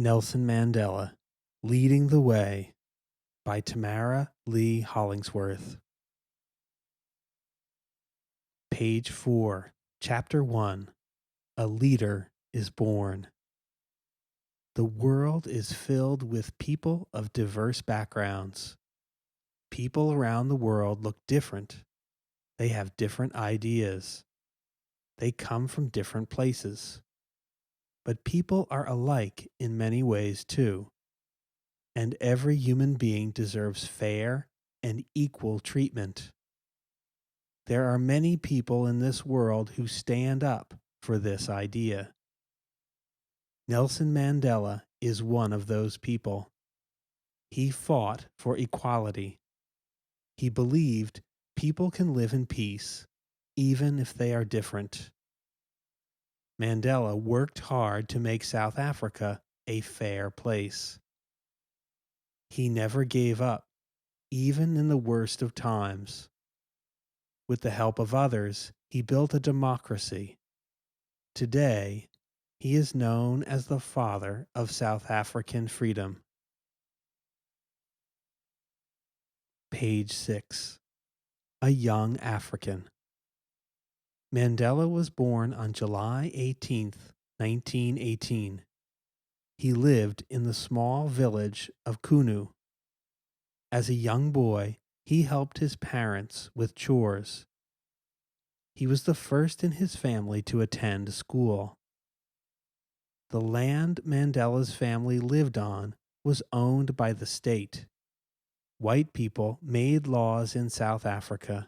Nelson Mandela, Leading the Way by Tamara Lee Hollingsworth. Page 4, Chapter 1, A Leader is Born. The world is filled with people of diverse backgrounds. People around the world look different. They have different ideas. They come from different places. But people are alike in many ways too. And every human being deserves fair and equal treatment. There are many people in this world who stand up for this idea. Nelson Mandela is one of those people. He fought for equality. He believed people can live in peace, even if they are different. Mandela worked hard to make South Africa a fair place. He never gave up, even in the worst of times. With the help of others, he built a democracy. Today, he is known as the father of South African freedom. Page 6. A Young African. Mandela was born on July 18, 1918. He lived in the small village of Kunu. As a young boy, he helped his parents with chores. He was the first in his family to attend school. The land Mandela's family lived on was owned by the state. White people made laws in South Africa.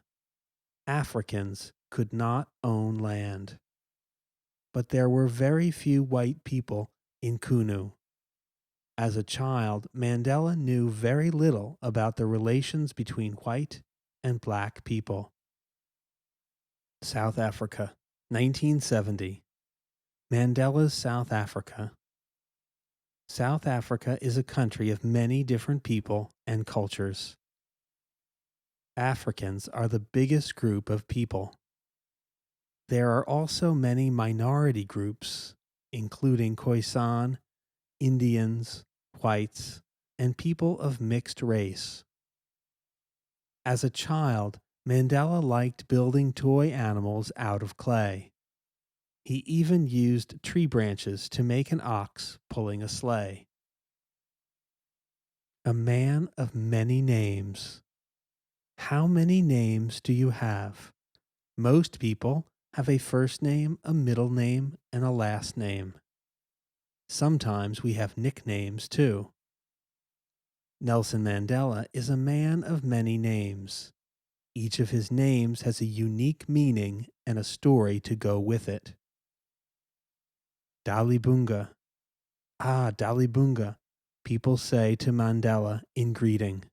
Africans could not own land. But there were very few white people in Kunu. As a child, Mandela knew very little about the relations between white and black people. South Africa, 1970. Mandela's South Africa. South Africa is a country of many different people and cultures. Africans are the biggest group of people. There are also many minority groups, including Khoisan, Indians, whites, and people of mixed race. As a child, Mandela liked building toy animals out of clay. He even used tree branches to make an ox pulling a sleigh. A man of many names. How many names do you have? Most people have a first name, a middle name, and a last name. Sometimes we have nicknames too. Nelson Mandela is a man of many names. Each of his names has a unique meaning and a story to go with it. Dalibunga. Ah, Dalibunga, people say to Mandela in greeting.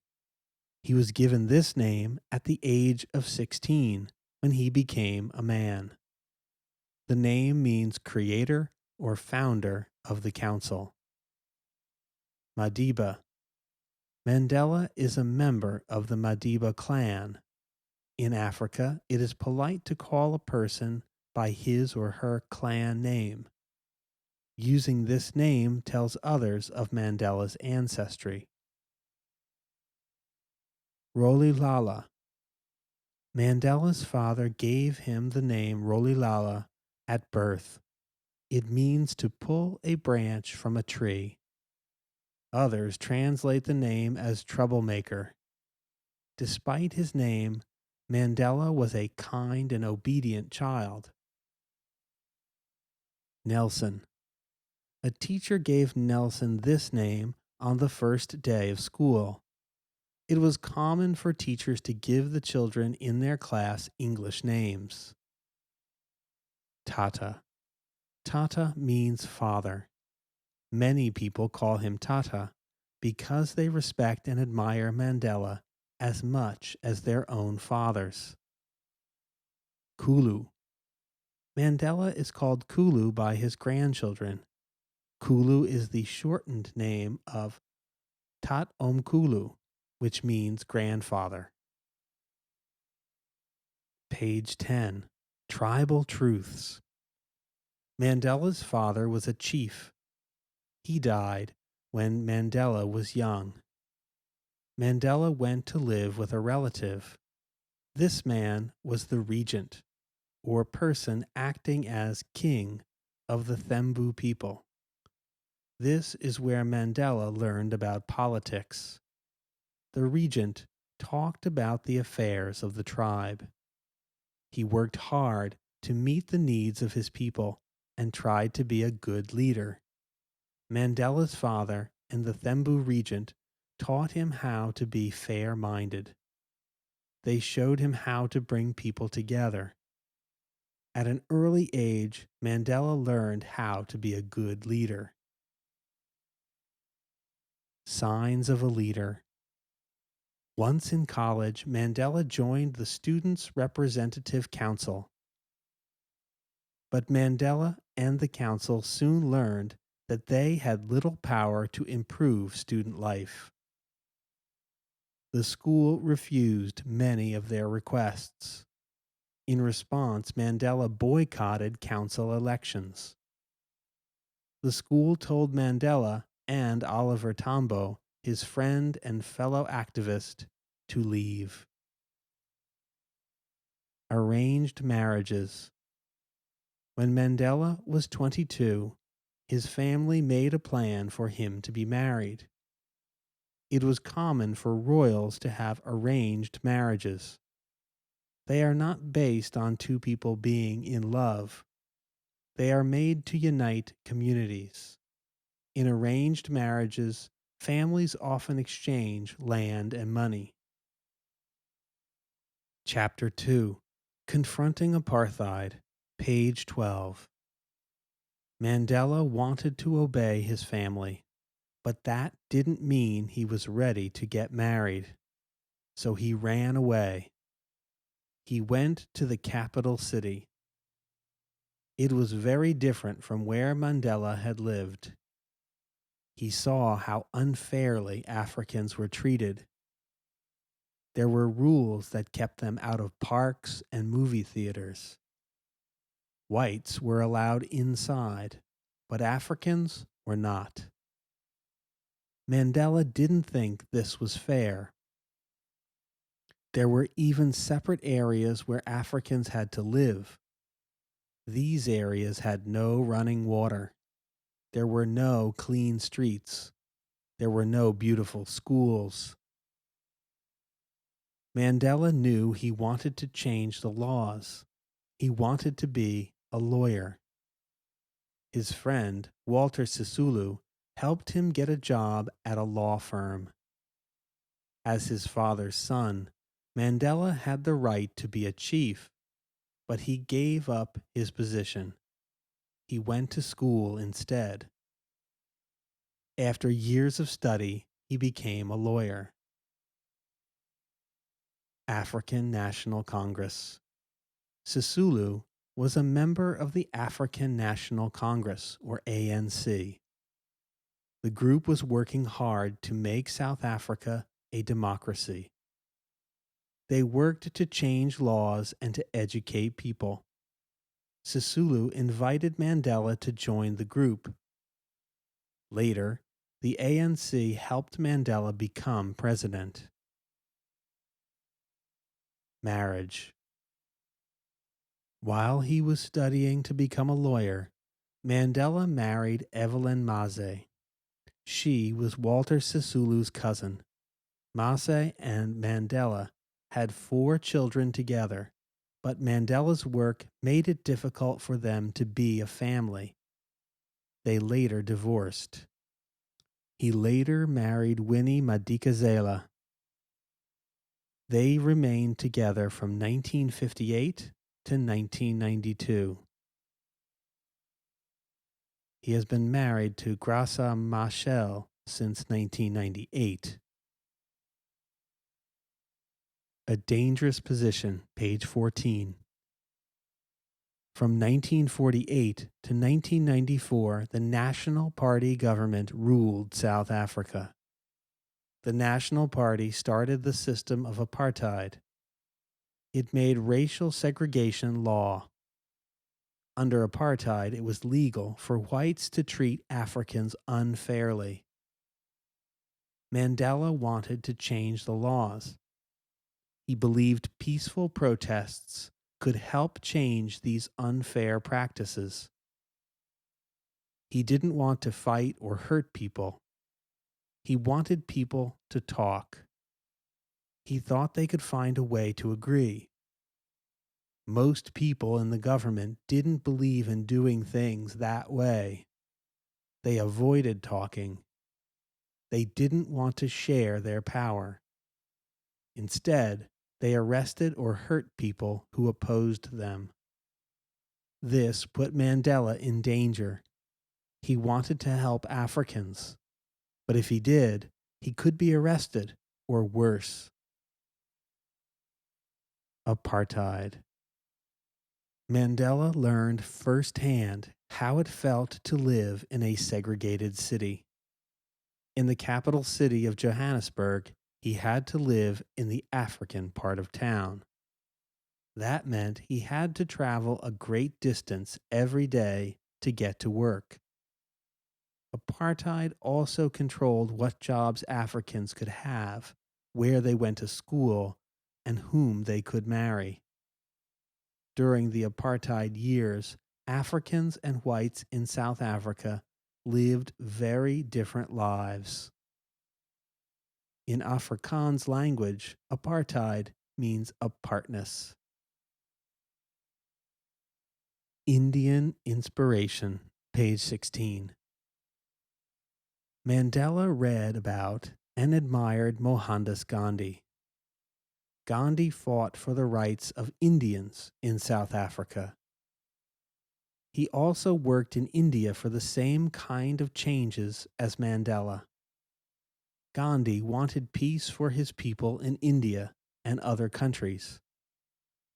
He was given this name at the age of 16 when he became a man. The name means creator or founder of the council. Madiba. Mandela is a member of the Madiba clan. In Africa, it is polite to call a person by his or her clan name. Using this name tells others of Mandela's ancestry. Rolilala. Mandela's father gave him the name Rolilala at birth. It means to pull a branch from a tree. Others translate the name as troublemaker. Despite his name, Mandela was a kind and obedient child. Nelson. A teacher gave Nelson this name on the first day of school. It was common for teachers to give the children in their class English names. Tata. Tata means father. Many people call him Tata because they respect and admire Mandela as much as their own fathers. Kulu. Mandela is called Kulu by his grandchildren. Kulu is the shortened name of Tat Om Kulu, which means grandfather. Page 10. Tribal Truths. Mandela's father was a chief. He died when Mandela was young. Mandela went to live with a relative. This man was the regent, or person acting as king of the Thembu people. This is where Mandela learned about politics. The regent talked about the affairs of the tribe. He worked hard to meet the needs of his people and tried to be a good leader. Mandela's father and the Thembu regent taught him how to be fair-minded. They showed him how to bring people together. At an early age, Mandela learned how to be a good leader. Signs of a leader. Once in college, Mandela joined the Students' Representative Council. But Mandela and the council soon learned that they had little power to improve student life. The school refused many of their requests. In response, Mandela boycotted council elections. The school told Mandela and Oliver Tambo, his friend and fellow activist, to leave. Arranged marriages. When Mandela was 22, his family made a plan for him to be married. It was common for royals to have arranged marriages. They are not based on two people being in love. They are made to unite communities. In arranged marriages, families often exchange land and money. Chapter 2. Confronting Apartheid, page 12. Mandela wanted to obey his family, but that didn't mean he was ready to get married. So he ran away. He went to the capital city. It was very different from where Mandela had lived. He saw how unfairly Africans were treated. There were rules that kept them out of parks and movie theaters. Whites were allowed inside, but Africans were not. Mandela didn't think this was fair. There were even separate areas where Africans had to live. These areas had no running water. There were no clean streets. There were no beautiful schools. Mandela knew he wanted to change the laws. He wanted to be a lawyer. His friend, Walter Sisulu, helped him get a job at a law firm. As his father's son, Mandela had the right to be a chief, but he gave up his position. He went to school instead. After years of study, he became a lawyer. African National Congress. Sisulu was a member of the African National Congress, or ANC. The group was working hard to make South Africa a democracy. They worked to change laws and to educate people. Sisulu invited Mandela to join the group. Later, the ANC helped Mandela become president. Marriage. While he was studying to become a lawyer, Mandela married Evelyn Maze. She was Walter Sisulu's cousin. Maze and Mandela had 4 children together, but Mandela's work made it difficult for them to be a family. They later divorced. He later married Winnie Madikizela. They remained together from 1958 to 1992. He has been married to Graça Machel since 1998. A Dangerous Position, page 14. From 1948 to 1994, the National Party government ruled South Africa. The National Party started the system of apartheid. It made racial segregation law. Under apartheid, it was legal for whites to treat Africans unfairly. Mandela wanted to change the laws. He believed peaceful protests could help change these unfair practices. He didn't want to fight or hurt people. He wanted people to talk. He thought they could find a way to agree. Most people in the government didn't believe in doing things that way. They avoided talking. They didn't want to share their power. Instead, they arrested or hurt people who opposed them. This put Mandela in danger. He wanted to help Africans, but if he did, he could be arrested or worse. Apartheid. Mandela learned firsthand how it felt to live in a segregated city. In the capital city of Johannesburg, he had to live in the African part of town. That meant he had to travel a great distance every day to get to work. Apartheid also controlled what jobs Africans could have, where they went to school, and whom they could marry. During the apartheid years, Africans and whites in South Africa lived very different lives. In Afrikaans language, apartheid means apartness. Indian inspiration, page 16. Mandela read about and admired Mohandas Gandhi. Gandhi fought for the rights of Indians in South Africa. He also worked in India for the same kind of changes as Mandela. Gandhi wanted peace for his people in India and other countries.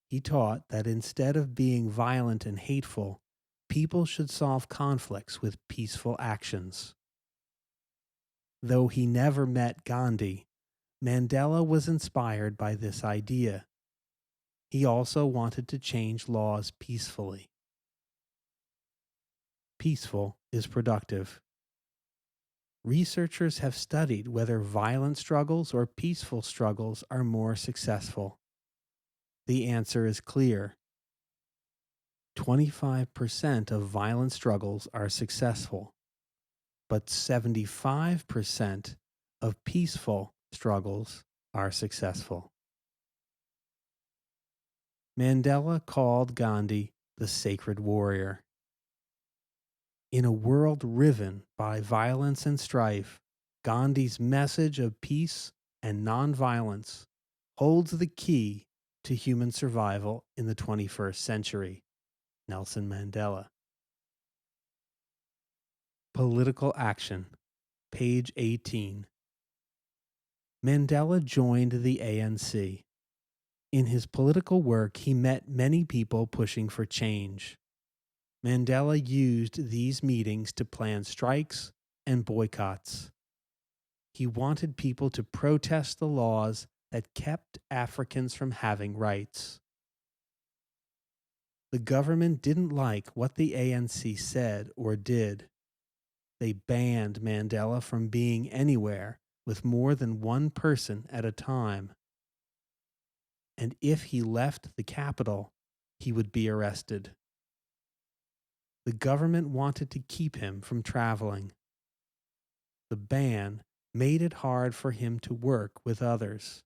He taught that instead of being violent and hateful, people should solve conflicts with peaceful actions. Though he never met Gandhi, Mandela was inspired by this idea. He also wanted to change laws peacefully. Peaceful is productive. Researchers have studied whether violent struggles or peaceful struggles are more successful. The answer is clear. 25% of violent struggles are successful, but 75% of peaceful struggles are successful. Mandela called Gandhi the sacred warrior. In a world riven by violence and strife, Gandhi's message of peace and nonviolence holds the key to human survival in the 21st century. Nelson Mandela. Political action, page 18. Mandela joined the ANC. In his political work, he met many people pushing for change. Mandela used these meetings to plan strikes and boycotts. He wanted people to protest the laws that kept Africans from having rights. The government didn't like what the ANC said or did. They banned Mandela from being anywhere with more than one person at a time. And if he left the capital, he would be arrested. The government wanted to keep him from traveling. The ban made it hard for him to work with others.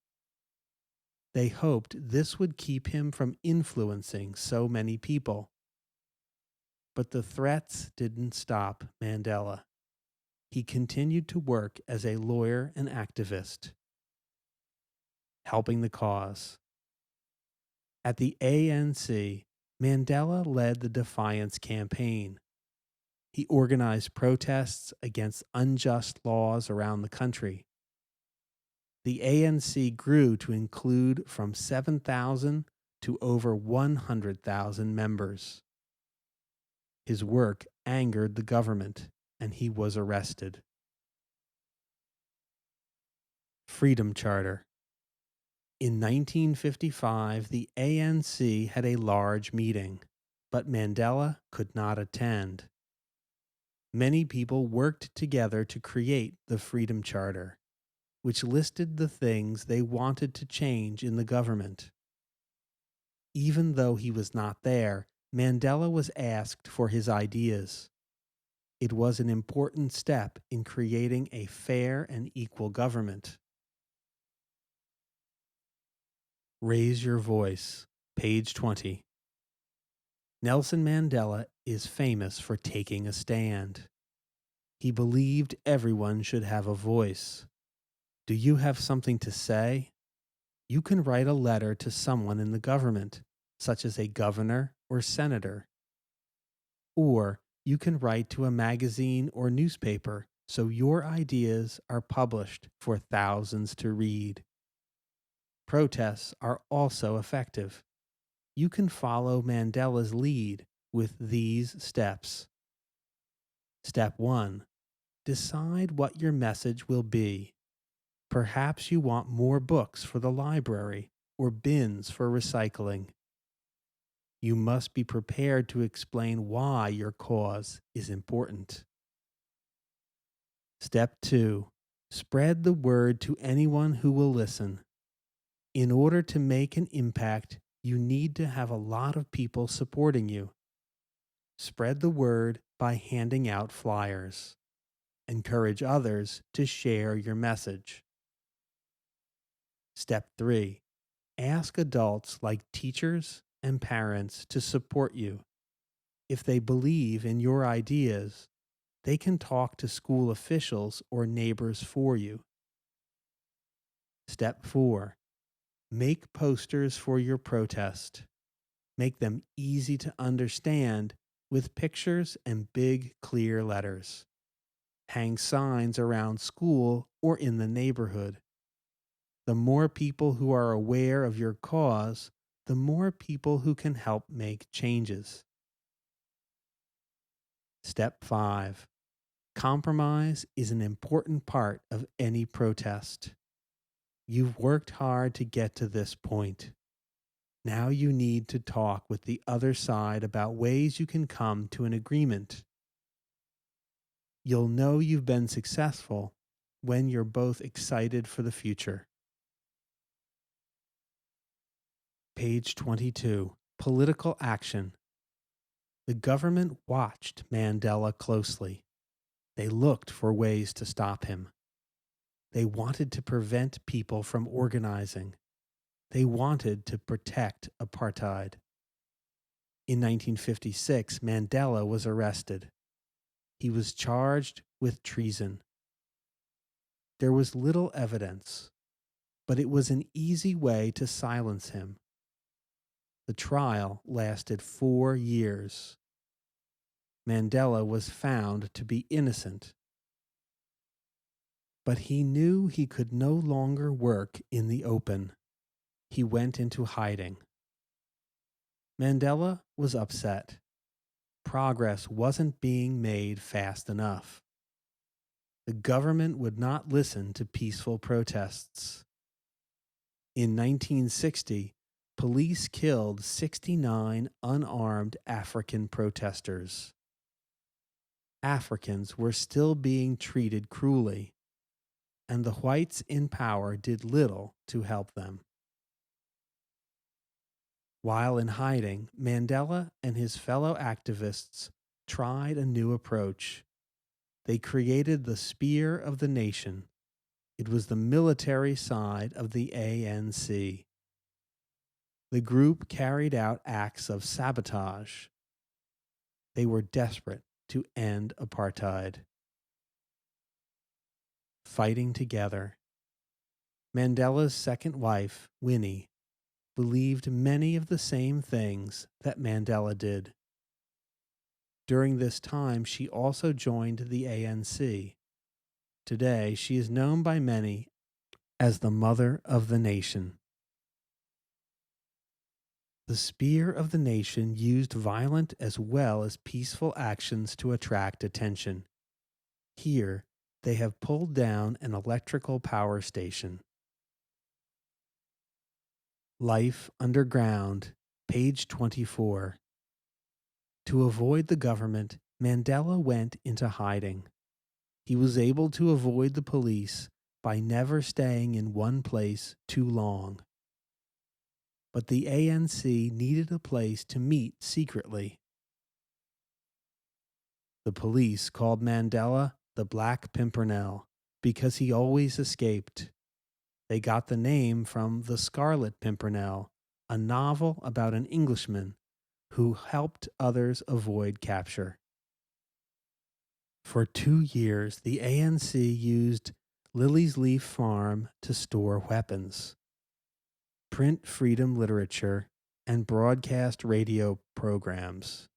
They hoped this would keep him from influencing so many people. But the threats didn't stop Mandela. He continued to work as a lawyer and activist, helping the cause. At the ANC, Mandela led the Defiance Campaign. He organized protests against unjust laws around the country. The ANC grew to include from 7,000 to over 100,000 members. His work angered the government, and he was arrested. Freedom Charter. In 1955, the ANC had a large meeting. but Mandela could not attend. Many people worked together to create the Freedom Charter, which listed the things they wanted to change in the government. Even though he was not there, Mandela was asked for his ideas. It was an important step in creating a fair and equal government. Raise Your Voice, page 20. Nelson Mandela is famous for taking a stand. He believed everyone should have a voice. Do you have something to say? You can write a letter to someone in the government, such as a governor or senator. Or you can write to a magazine or newspaper so your ideas are published for thousands to read. Protests are also effective. You can follow Mandela's lead with these steps. Step 1. Decide what your message will be. Perhaps you want more books for the library or bins for recycling. You must be prepared to explain why your cause is important. Step 2. Spread the word to anyone who will listen. In order to make an impact, you need to have a lot of people supporting you. Spread the word by handing out flyers. Encourage others to share your message. Step 3. Ask adults like teachers and parents to support you. If they believe in your ideas, they can talk to school officials or neighbors for you. Step 4. Make posters for your protest. Make them easy to understand with pictures and big, clear letters. Hang signs around school or in the neighborhood. The more people who are aware of your cause, the more people who can help make changes. Step 5. Compromise is an important part of any protest. You've worked hard to get to this point. Now you need to talk with the other side about ways you can come to an agreement. You'll know you've been successful when you're both excited for the future. Page 22. Political action. The government watched Mandela closely. They looked for ways to stop him. They wanted to prevent people from organizing. They wanted to protect apartheid. In 1956, Mandela was arrested. He was charged with treason. There was little evidence, but it was an easy way to silence him. The trial lasted 4 years. Mandela was found to be innocent, but he knew he could no longer work in the open. He went into hiding. Mandela was upset. Progress wasn't being made fast enough. The government would not listen to peaceful protests. In 1960, police killed 69 unarmed African protesters. Africans were still being treated cruelly, and the whites in power did little to help them. While in hiding, Mandela and his fellow activists tried a new approach. They created the Spear of the Nation. It was the military side of the ANC. The group carried out acts of sabotage. They were desperate to end apartheid. Fighting together. Mandela's second wife, Winnie, believed many of the same things that Mandela did. During this time, she also joined the ANC. Today, she is known by many as the Mother of the Nation. The Spear of the Nation used violent as well as peaceful actions to attract attention. Here, they have pulled down an electrical power station. Life Underground, page 24. To avoid the government, Mandela went into hiding. He was able to avoid the police by never staying in one place too long. But the ANC needed a place to meet secretly. The police called Mandela the Black Pimpernel because he always escaped. They got the name from The Scarlet Pimpernel, a novel about an Englishman who helped others avoid capture. For 2 years, the ANC used Lily's Leaf Farm to store weapons, print freedom literature, and broadcast radio programs.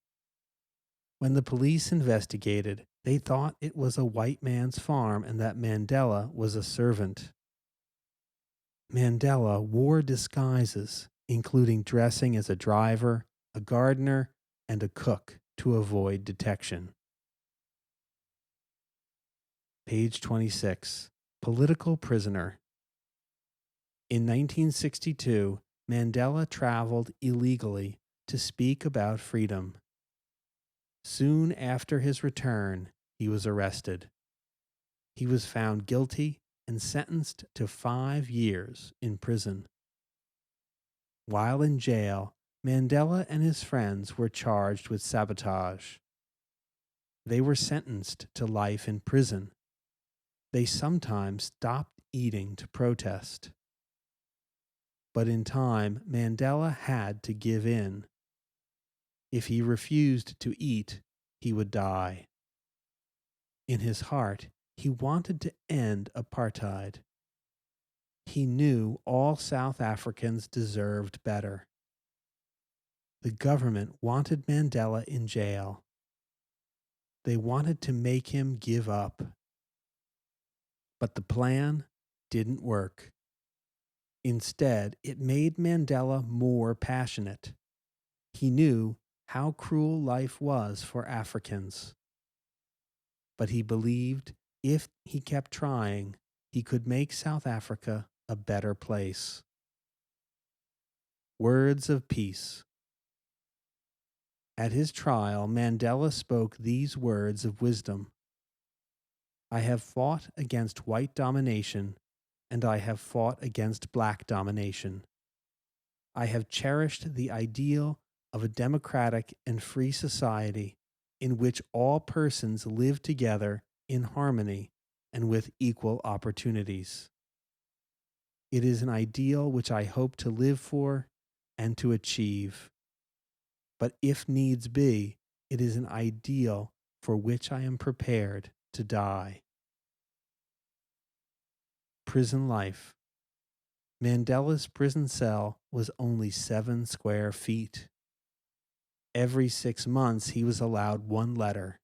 When the police investigated, they thought it was a white man's farm and that Mandela was a servant. Mandela wore disguises, including dressing as a driver, a gardener, and a cook to avoid detection. Page 26. Political prisoner. In 1962, Mandela traveled illegally to speak about freedom. Soon after his return, he was arrested. He was found guilty and sentenced to 5 years in prison. While in jail, Mandela and his friends were charged with sabotage. They were sentenced to life in prison. They sometimes stopped eating to protest. But in time, Mandela had to give in. If he refused to eat, he would die. In his heart, he wanted to end apartheid. He knew all South Africans deserved better. The government wanted Mandela in jail. They wanted to make him give up. But the plan didn't work. Instead, it made Mandela more passionate. He knew how cruel life was for Africans. But he believed if he kept trying, he could make South Africa a better place. Words of peace. At his trial, Mandela spoke these words of wisdom. I have fought against white domination, and I have fought against black domination. I have cherished the ideal of a democratic and free society in which all persons live together in harmony and with equal opportunities. It is an ideal which I hope to live for and to achieve. But if needs be, it is an ideal for which I am prepared to die. Prison life. Mandela's prison cell was only 7 square feet. Every 6 months, he was allowed 1 letter.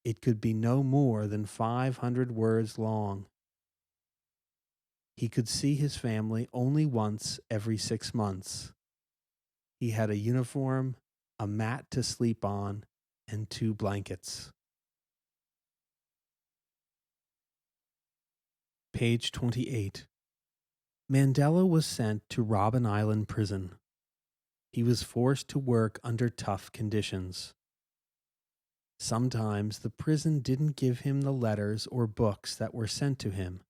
It could be no more than 500 words long. He could see his family only once every 6 months. He had a uniform, a mat to sleep on, and 2 blankets. Page 28. Mandela was sent to Robben Island Prison. He was forced to work under tough conditions. Sometimes the prison didn't give him the letters or books that were sent to him.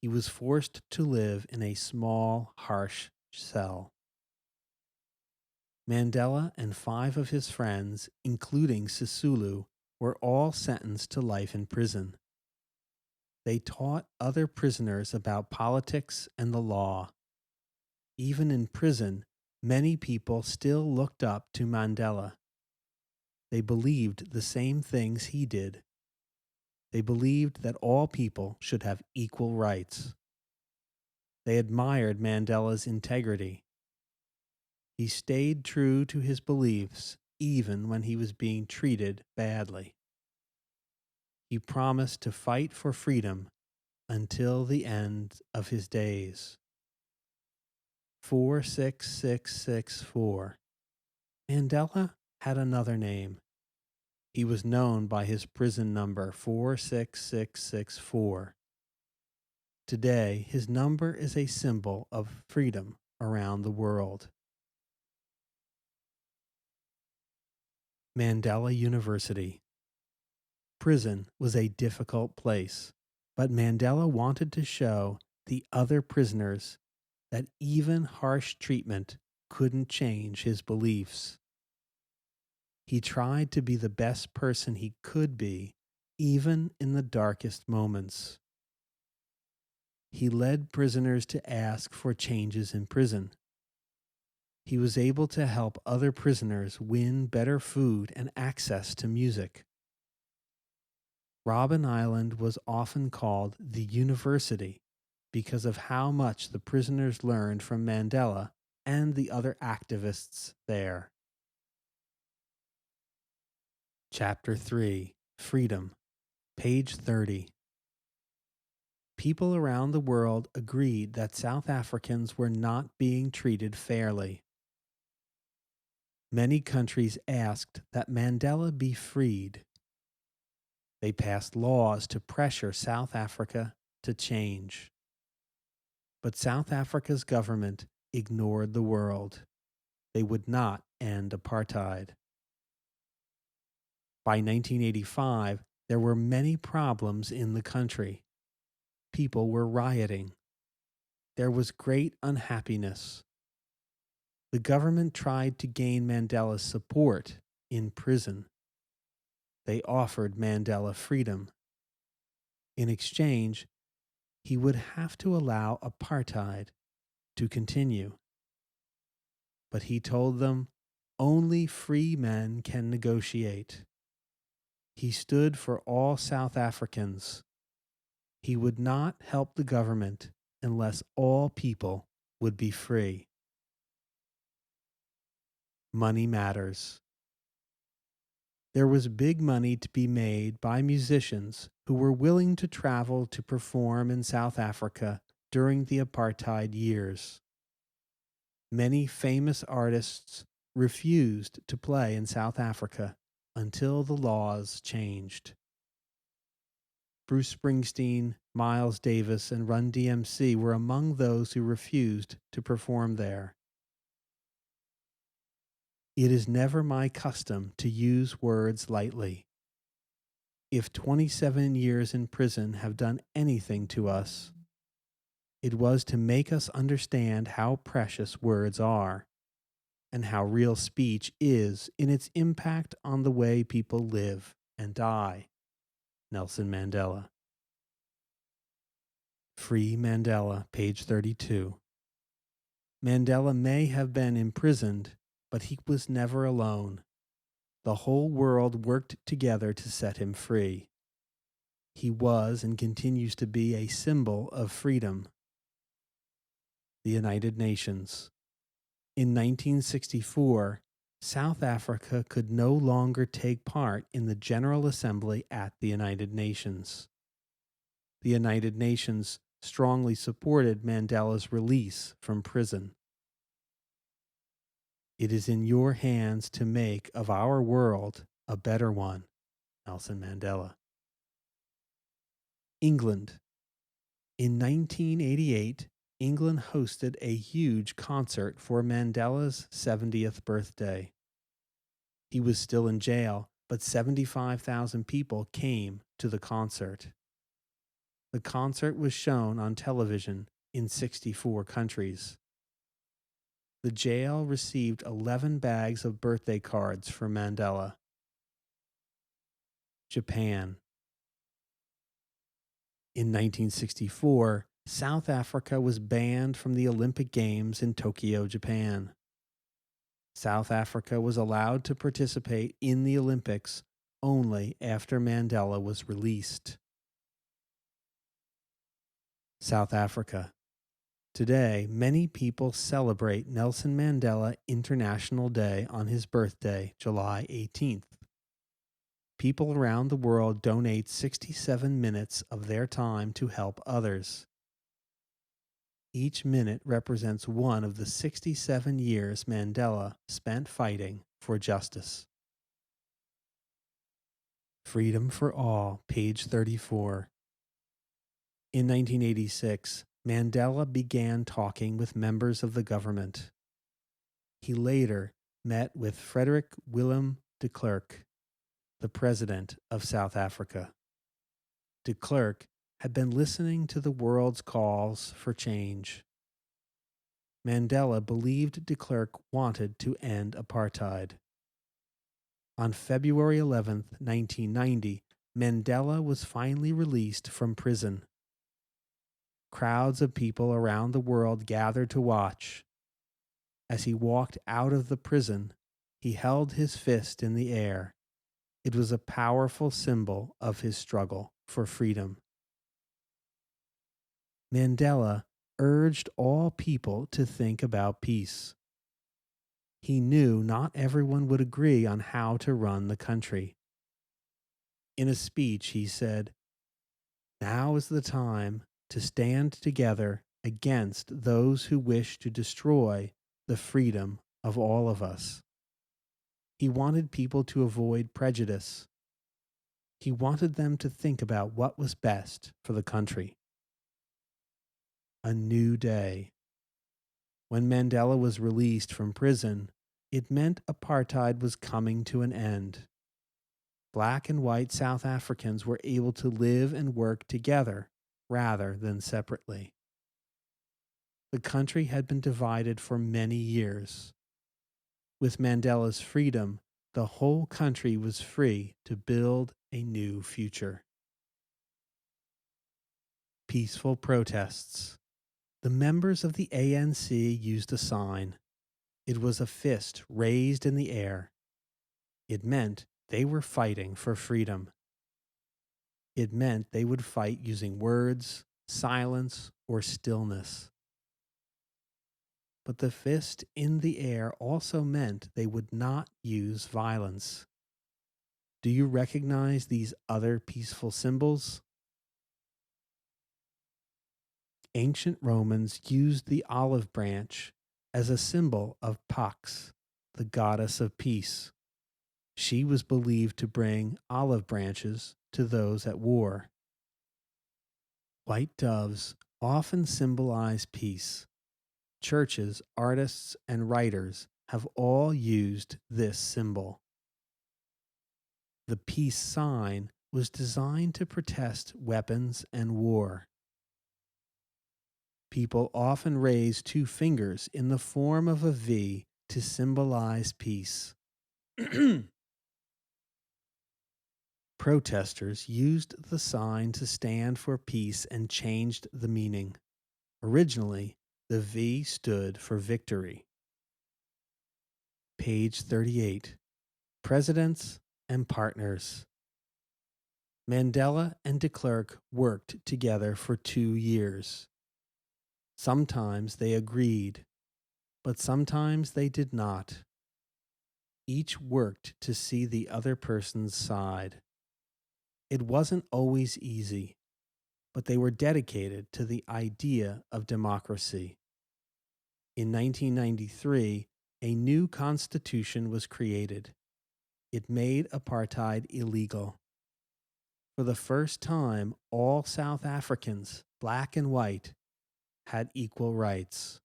He was forced to live in a small, harsh cell. Mandela and 5 of his friends, including Sisulu, were all sentenced to life in prison. They taught other prisoners about politics and the law. Even in prison, many people still looked up to Mandela. They believed the same things he did. They believed that all people should have equal rights. They admired Mandela's integrity. He stayed true to his beliefs even when he was being treated badly. He promised to fight for freedom until the end of his days. 46664. Mandela had another name. He was known by his prison number 46664. Today, his number is a symbol of freedom around the world. Mandela University. Prison was a difficult place, but Mandela wanted to show the other prisoners that even harsh treatment couldn't change his beliefs. He tried to be the best person he could be, even in the darkest moments. He led prisoners to ask for changes in prison. He was able to help other prisoners win better food and access to music. Robben Island was often called the University because of how much the prisoners learned from Mandela and the other activists there. Chapter 3, Freedom, page 30. People around the world agreed that South Africans were not being treated fairly. Many countries asked that Mandela be freed. They passed laws to pressure South Africa to change. But South Africa's government ignored the world. They would not end apartheid. By 1985, there were many problems in the country. People were rioting. There was great unhappiness. The government tried to gain Mandela's support in prison. They offered Mandela freedom. In exchange, he would have to allow apartheid to continue. But he told them only free men can negotiate. He stood for all South Africans. He would not help the government unless all people would be free. Money matters. There was big money to be made by musicians who were willing to travel to perform in South Africa during the apartheid years. Many famous artists refused to play in South Africa until the laws changed. Bruce Springsteen, Miles Davis, and Run DMC were among those who refused to perform there. It is never my custom to use words lightly. If 27 years in prison have done anything to us, it was to make us understand how precious words are and how real speech is in its impact on the way people live and die. Nelson Mandela. Free Mandela, page 32. Mandela may have been imprisoned, but he was never alone. The whole world worked together to set him free. He was and continues to be a symbol of freedom. The United Nations. In 1964, South Africa could no longer take part in the General Assembly at the United Nations. The United Nations strongly supported Mandela's release from prison. It is in your hands to make of our world a better one. Nelson Mandela. England. In 1988, England hosted a huge concert for Mandela's 70th birthday. He was still in jail, but 75,000 people came to the concert. The concert was shown on television in 64 countries. The jail received 11 bags of birthday cards for Mandela. Japan. In 1964, South Africa was banned from the Olympic Games in Tokyo, Japan. South Africa was allowed to participate in the Olympics only after Mandela was released. South Africa. Today, many people celebrate Nelson Mandela International Day on his birthday, July 18th. People around the world donate 67 minutes of their time to help others. Each minute represents one of the 67 years Mandela spent fighting for justice. Freedom for All, page 34. In 1986, Mandela began talking with members of the government. He later met with Frederick Willem de Klerk, the president of South Africa. De Klerk had been listening to the world's calls for change. Mandela believed de Klerk wanted to end apartheid. On February 11, 1990, Mandela was finally released from prison. Crowds of people around the world gathered to watch. As he walked out of the prison, he held his fist in the air. It was a powerful symbol of his struggle for freedom. Mandela urged all people to think about peace. He knew not everyone would agree on how to run the country. In a speech, he said, "Now is the time to stand together against those who wish to destroy the freedom of all of us." He wanted people to avoid prejudice. He wanted them to think about what was best for the country. A new day. When Mandela was released from prison, it meant apartheid was coming to an end. Black and white South Africans were able to live and work together rather than separately. The country had been divided for many years. With Mandela's freedom, the whole country was free to build a new future. Peaceful protests. The members of the ANC used a sign. It was a fist raised in the air. It meant they were fighting for freedom. It meant they would fight using words, silence, or stillness. But the fist in the air also meant they would not use violence. Do you recognize these other peaceful symbols? Ancient Romans used the olive branch as a symbol of Pax, the goddess of peace. She was believed to bring olive branches to those at war. White doves often symbolize peace. Churches, artists, and writers have all used this symbol. The peace sign was designed to protest weapons and war. People often raise two fingers in the form of a V to symbolize peace. Protesters used the sign to stand for peace and changed the meaning. Originally, the V stood for victory. Page 38. Presidents and Partners. Mandela and de Klerk worked together for 2 years. Sometimes they agreed, but sometimes they did not. Each worked to see the other person's side. It wasn't always easy, but they were dedicated to the idea of democracy. In 1993, a new constitution was created. It made apartheid illegal. For the first time, all South Africans, black and white, had equal rights.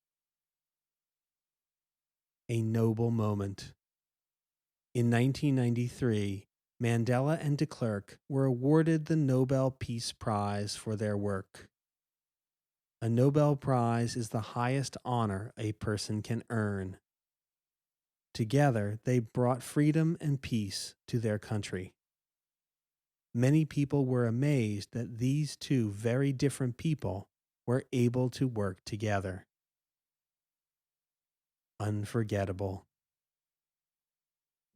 A noble moment. In 1993, Mandela and de Klerk were awarded the Nobel Peace Prize for their work. A Nobel Prize is the highest honor a person can earn. Together, they brought freedom and peace to their country. Many people were amazed that these two very different people were able to work together. Unforgettable.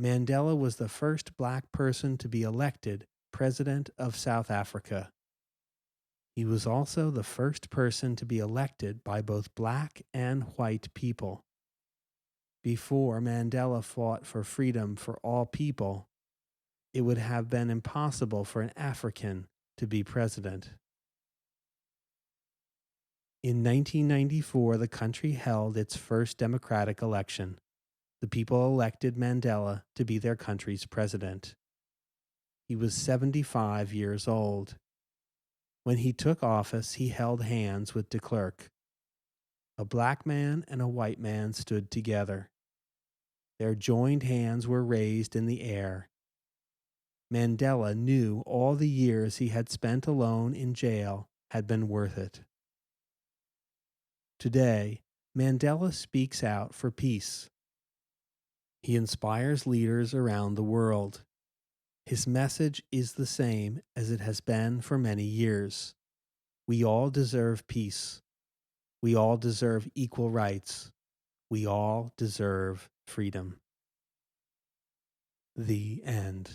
Mandela was the first black person to be elected President of South Africa. He was also the first person to be elected by both black and white people. Before Mandela fought for freedom for all people, it would have been impossible for an African to be president. In 1994, the country held its first democratic election. The people elected Mandela to be their country's president. He was 75 years old. When he took office, he held hands with de Klerk. A black man and a white man stood together. Their joined hands were raised in the air. Mandela knew all the years he had spent alone in jail had been worth it. Today, Mandela speaks out for peace. He inspires leaders around the world. His message is the same as it has been for many years. We all deserve peace. We all deserve equal rights. We all deserve freedom. The end.